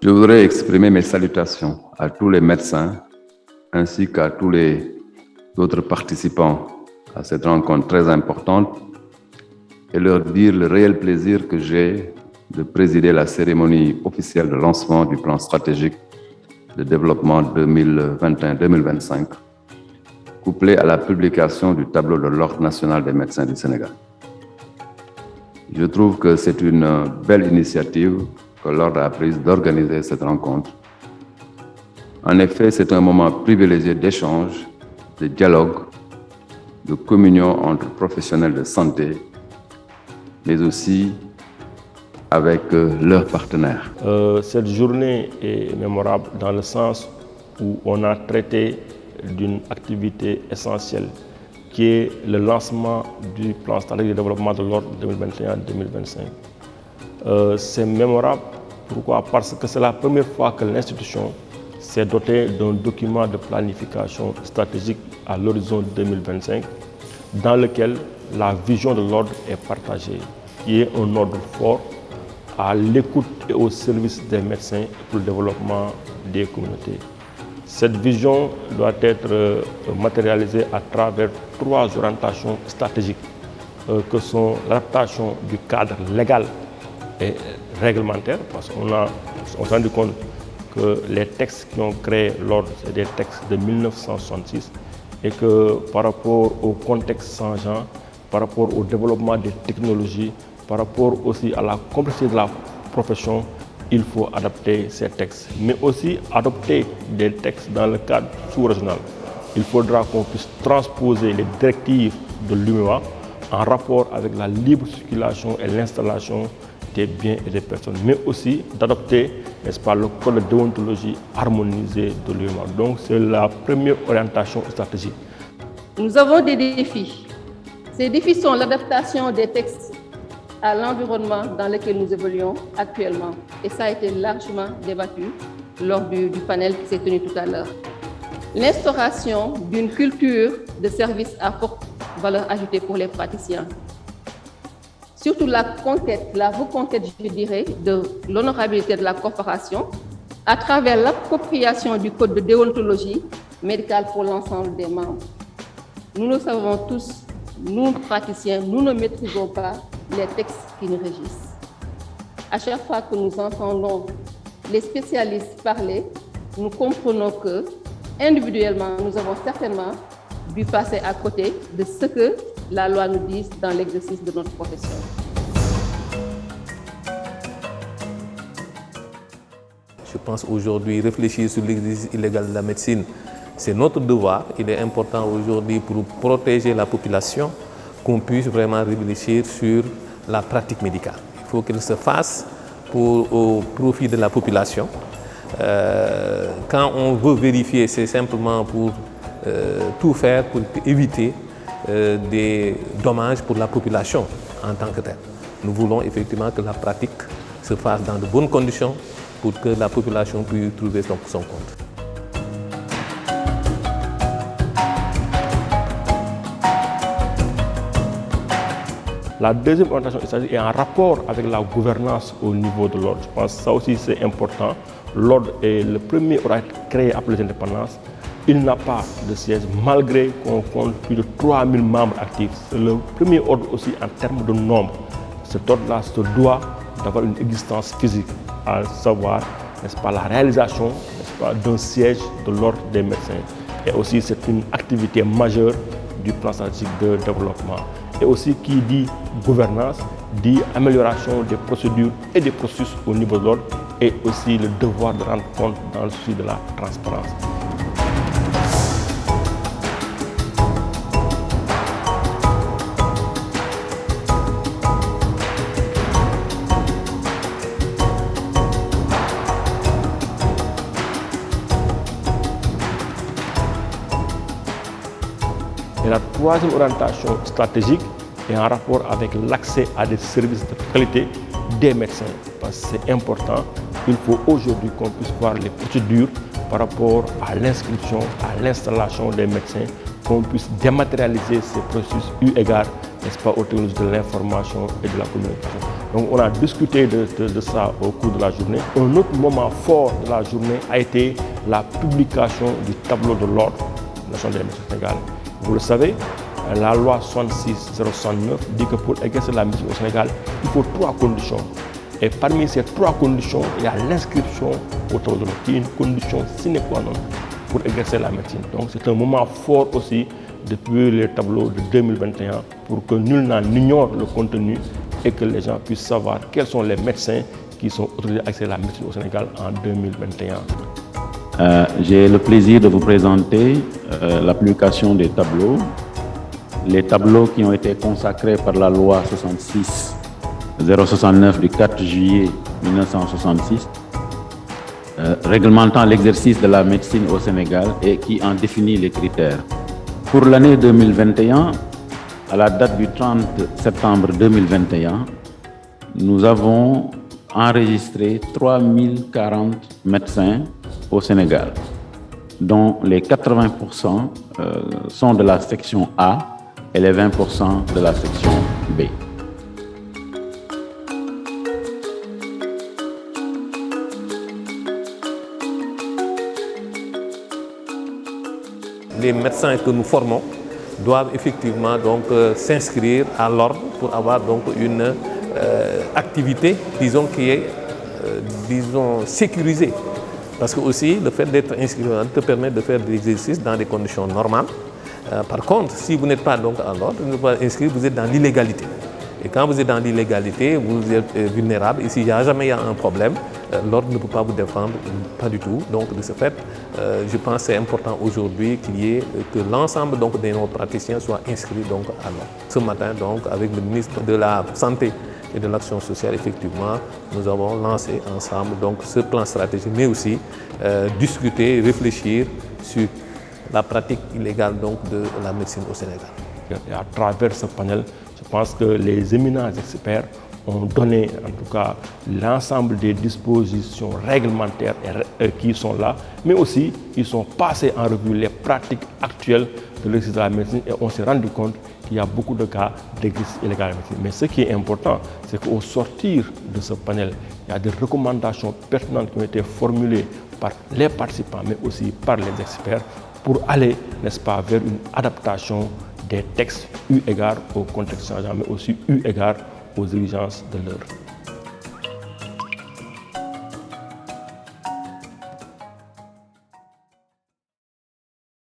Je voudrais exprimer mes salutations à tous les médecins ainsi qu'à tous les autres participants à cette rencontre très importante et leur dire le réel plaisir que j'ai de présider la cérémonie officielle de lancement du plan stratégique de développement 2021-2025, couplé à la publication du tableau de l'Ordre national des médecins du Sénégal. Je trouve que c'est une belle initiative que l'Ordre a prise d'organiser cette rencontre. En effet, c'est un moment privilégié d'échange, de dialogue, de communion entre professionnels de santé, mais aussi avec leurs partenaires. Cette journée est mémorable dans le sens où on a traité d'une activité essentielle qui est le lancement du plan stratégique de développement de l'ordre 2021-2025. C'est mémorable, pourquoi? Parce que c'est la première fois que l'institution s'est dotée d'un document de planification stratégique à l'horizon 2025 dans lequel la vision de l'ordre est partagée, qui est un ordre fort à l'écoute et au service des médecins pour le développement des communautés. Cette vision doit être matérialisée à travers 3 orientations stratégiques que sont l'adaptation du cadre légal et réglementaire, parce qu'on s'est rendu compte que les textes qui ont créé l'ordre, c'est des textes de 1966 et que par rapport au contexte changeant, par rapport au développement des technologies, par rapport aussi à la complexité de la profession, il faut adapter ces textes, mais aussi adopter des textes dans le cadre sous-régional. Il faudra qu'on puisse transposer les directives de l'UMOA en rapport avec la libre circulation et l'installation des biens et des personnes, mais aussi d'adopter, n'est-ce pas, le code de déontologie harmonisé de l'UMOA. Donc c'est la première orientation stratégique. Nous avons des défis. Ces défis sont l'adaptation des textes à l'environnement dans lequel nous évoluons actuellement. Et ça a été largement débattu lors du panel qui s'est tenu tout à l'heure. L'instauration d'une culture de service à forte valeur ajoutée pour les praticiens. Surtout la reconquête, je dirais, de l'honorabilité de la corporation à travers l'appropriation du code de déontologie médicale pour l'ensemble des membres. Nous le savons tous, nous praticiens, nous ne maîtrisons pas les textes qui nous régissent. À chaque fois que nous entendons les spécialistes parler, nous comprenons que, individuellement, nous avons certainement dû passer à côté de ce que la loi nous dit dans l'exercice de notre profession. Je pense aujourd'hui, réfléchir sur l'exercice illégal de la médecine, c'est notre devoir. Il est important aujourd'hui pour protéger la population qu'on puisse vraiment réfléchir sur la pratique médicale. Il faut qu'elle se fasse au profit de la population. Quand on veut vérifier, c'est simplement pour tout faire pour éviter des dommages pour la population en tant que telle. Nous voulons effectivement que la pratique se fasse dans de bonnes conditions pour que la population puisse trouver son compte. La deuxième orientation stratégique est en rapport avec la gouvernance au niveau de l'ordre. Je pense que ça aussi c'est important. L'ordre est le premier ordre créé après l'indépendance. Il n'a pas de siège malgré qu'on compte plus de 3000 membres actifs. C'est le premier ordre aussi en termes de nombre. Cet ordre-là se doit d'avoir une existence physique, à savoir, n'est-ce pas, la réalisation, n'est-ce pas, d'un siège de l'ordre des médecins. Et aussi c'est une activité majeure du plan stratégique de développement. Et aussi qui dit gouvernance, dit amélioration des procédures et des processus au niveau de l'ordre et aussi le devoir de rendre compte dans le souci de la transparence. Et la troisième orientation stratégique est en rapport avec l'accès à des services de qualité des médecins. Parce que c'est important, il faut aujourd'hui qu'on puisse voir les procédures par rapport à l'inscription, à l'installation des médecins, qu'on puisse dématérialiser ces processus eu égard n'est-ce pas, aux technologies de l'information et de la communication. Donc on a discuté de ça au cours de la journée. Un autre moment fort de la journée a été la publication du tableau de l'ordre national des médecins au Sénégal. Vous le savez, la loi 66-069 dit que pour exercer la médecine au Sénégal, il faut 3 conditions. Et parmi ces 3 conditions, il y a l'inscription au tableau de l'ordre, qui est une condition sine qua non pour exercer la médecine. Donc c'est un moment fort aussi depuis les tableaux de 2021 pour que nul n'en ignore le contenu et que les gens puissent savoir quels sont les médecins qui sont autorisés à exercer la médecine au Sénégal en 2021. J'ai le plaisir de vous présenter la publication des tableaux. Les tableaux qui ont été consacrés par la loi 66-069 du 4 juillet 1966, réglementant l'exercice de la médecine au Sénégal et qui en définit les critères. Pour l'année 2021, à la date du 30 septembre 2021, nous avons enregistré 3040 médecins au Sénégal, dont les 80% sont de la section A et les 20% de la section B. Les médecins que nous formons doivent effectivement donc s'inscrire à l'ordre pour avoir donc une activité, disons, qui est sécurisée. Parce que aussi, le fait d'être inscrit te permet de faire des exercices dans des conditions normales. Par contre, si vous n'êtes pas donc à l'ordre, vous n'êtes pas inscrit, vous êtes dans l'illégalité. Et quand vous êtes dans l'illégalité, vous êtes vulnérable. Et s'il n'y a jamais un problème, l'ordre ne peut pas vous défendre, pas du tout. Donc de ce fait, je pense que c'est important aujourd'hui que l'ensemble donc de nos praticiens soient inscrits donc à l'ordre. Ce matin, donc, avec le ministre de la Santé et de l'Action sociale, effectivement, nous avons lancé ensemble donc ce plan stratégique, mais aussi discuter, réfléchir sur la pratique illégale donc de la médecine au Sénégal. Et à travers ce panel, je pense que les éminents experts ont donné en tout cas l'ensemble des dispositions réglementaires qui sont là, mais aussi ils sont passés en revue les pratiques actuelles de l'exercice de la médecine et on s'est rendu compte qu'il y a beaucoup de cas d'exercice illégal de la médecine. Mais ce qui est important, c'est qu'au sortir de ce panel, il y a des recommandations pertinentes qui ont été formulées par les participants, mais aussi par les experts, pour aller, n'est-ce pas, vers une adaptation des textes eu égard au contexte changeant, mais aussi eu égard aux exigences de l'heure.